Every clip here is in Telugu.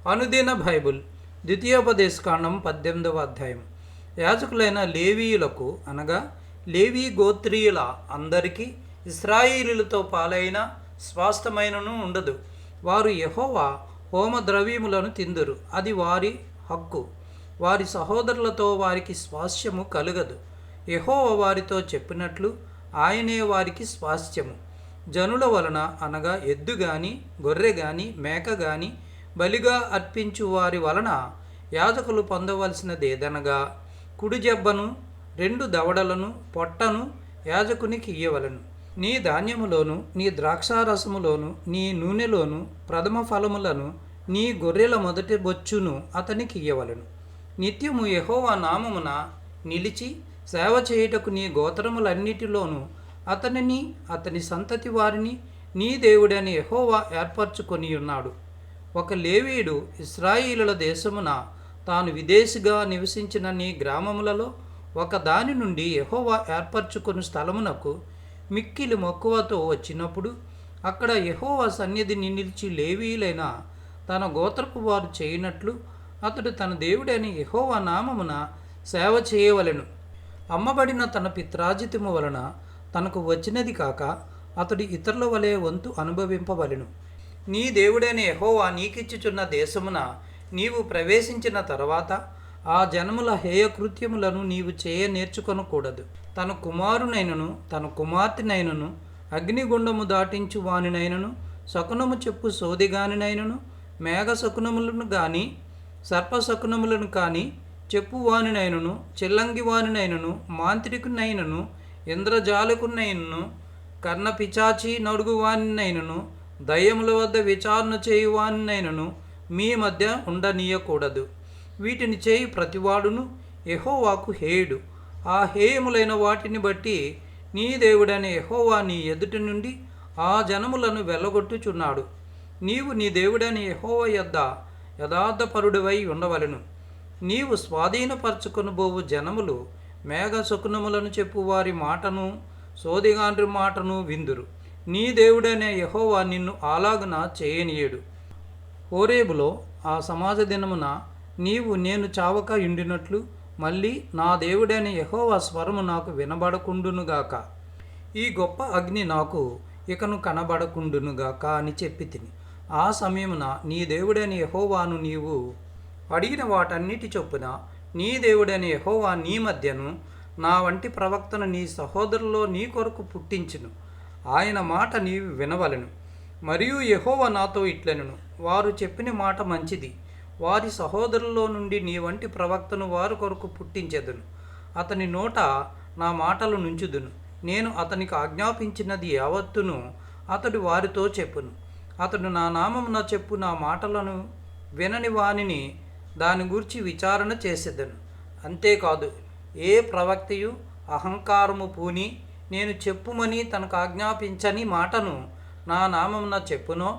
అనుదిన బైబుల్ ద్వితీయోపదేశకాండం 18వ అధ్యాయం. యాజకులైన లేవీయులకు అనగా లేవీ గోత్రీయుల అందరికీ ఇశ్రాయేలీయులతో పాలైన స్వాస్థ్యమైనను ఉండదు. వారు యెహోవా హోమ ద్రవ్యములను తిందురు, అది వారి హక్కు. వారి సహోదరులతో వారికి స్వాస్థ్యము కలుగదు. యెహోవా వారితో చెప్పినట్లు ఆయనే వారికి స్వాస్థ్యము. జనుల వలన అనగా ఎద్దు గాని గొర్రె గాని మేక గాని బలిగా అర్పించు వారి వలన యాజకులు పొందవలసినదేదనగా కుడి జబ్బను 2 దవడలను పొట్టను యాజకునికి ఇయ్యవలను. నీ ధాన్యములోను నీ ద్రాక్షారసములోను నీ నూనెలోను ప్రథమ ఫలములను నీ గొర్రెల మొదటి బొచ్చును అతనికి ఇయ్యవలను. నిత్యము యెహోవా నామమున నిలిచి సేవ చేయుటకు నీ గోత్రములన్నిటిలోనూ అతనిని అతని సంతతి వారిని నీ దేవుడైన యెహోవా ఏర్పరచుకొని ఉన్నాడు. ఒక లేవీయుడు ఇశ్రాయేలుల దేశమున తాను విదేశిగా నివసించిన నీ గ్రామములలో ఒక దాని నుండి యెహోవా ఏర్పరచుకొని స్థలమునకు మిక్కిలి మక్కువతో వచ్చినప్పుడు అక్కడ యెహోవా సన్నిధిని నిలిచి లేవీయులైన తన గోత్రపు వారు చేయనట్లు అతడు తన దేవుడైన యెహోవా నామమున సేవ చేయవలెను. అమ్మబడిన తన పిత్రాజితము వలన తనకు వచ్చినది కాక అతడు ఇతరుల వలె వంతు అనుభవింపవలెను. నీ దేవుడైన యెహోవా నీకిచ్చుచున్న దేశమున నీవు ప్రవేశించిన తర్వాత ఆ జనముల హేయకృత్యములను నీవు చేయ నేర్చుకొనకూడదు. తన కుమారునైనను తన కుమార్తెనైనను అగ్నిగుండము దాటించు వానినైనను శకునము చెప్పు సోదిగానినైనను మేఘ శకునములను గాని సర్పశకునములను కానీ చెప్పువానినైనను చిల్లంగివానినైనను మాంత్రికునైనను ఇంద్రజాలకునైనను కర్ణపిచాచి నడుగువానినైనను దయ్యముల వద్ద విచారణ చేయువానినైనను మీ మధ్య ఉండనీయకూడదు. వీటిని చేయి ప్రతివాడును యెహోవాకు హేయుడు. ఆ హేయములైన వాటిని బట్టి నీ దేవుడైన యెహోవా నీ ఎదుటి నుండి ఆ జనములను వెళ్ళగొట్టుచున్నాడు. నీవు నీ దేవుడైన యెహోవా యొద్ద యథార్థపరుడివై ఉండవలెను. నీవు స్వాధీనపరచుకొనబోవు జనములు మేఘ శకునములను చెప్పు వారి మాటను సోదిగాండ్రి మాటను విందురు. నీ దేవుడైన యెహోవా నిన్ను అలాగున చేయనీయడు. హోరేబులో ఆ సమాజ దినమున నీవు నేను చావక ఉండినట్లు మళ్ళీ నా దేవుడైన యెహోవా స్వరము నాకు వినబడకుండునుగాక, ఈ గొప్ప అగ్ని నాకు ఇకను కనబడకుండునుగాక అని చెప్పి తిని. ఆ సమయమున నీ దేవుడైన యెహోవాను నీవు అడిగిన వాటన్నిటి చొప్పున నీ దేవుడైన యెహోవా నీ మధ్యను నా వంటి ప్రవక్తను నీ సహోదరులో నీ కొరకు పుట్టించును. ఆయన మాట నీవు వినవలెను. మరియు యెహోవా నాతో ఇట్లనెను, వారు చెప్పిన మాట మంచిది. వారి సహోదరుల్లో నుండి నీ వంటి ప్రవక్తను వారి కొరకు పుట్టించెదను. అతని నోట నా మాటలు నుంచుదును. నేను అతనికి ఆజ్ఞాపించినది యావత్తును అతడు వారితో చెప్పును. అతడు నా నామమున చెప్పు నా మాటలను వినని వానిని దాని గురించి విచారణ చేసేదను. అంతేకాదు, ఏ ప్రవక్తయు అహంకారము పూని నేను చెప్పుమని తనకు ఆజ్ఞాపించని మాటను నా నామమున చెప్పునో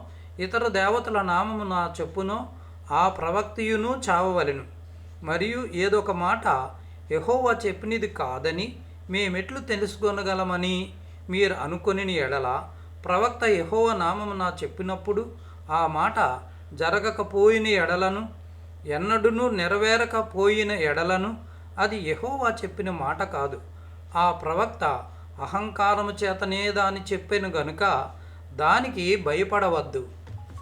ఇతర దేవతల నామమున చెప్పునో ఆ ప్రవక్తయును చావవలెను. మరియు ఏదొక మాట యెహోవా చెప్పినది కాదని మేమెట్లు తెలుసుకొనగలమని మీరు అనుకొనిన ఎడల ప్రవక్త యెహోవా నామమున చెప్పినప్పుడు ఆ మాట జరగకపోయిన ఎడలను ఎన్నడూనూ నెరవేరకపోయిన ఎడలను అది యెహోవా చెప్పిన మాట కాదు. ఆ ప్రవక్త అహంకారము చేతనే దాన్ని చెప్పెను గనుక దానికి భయపడవద్దు.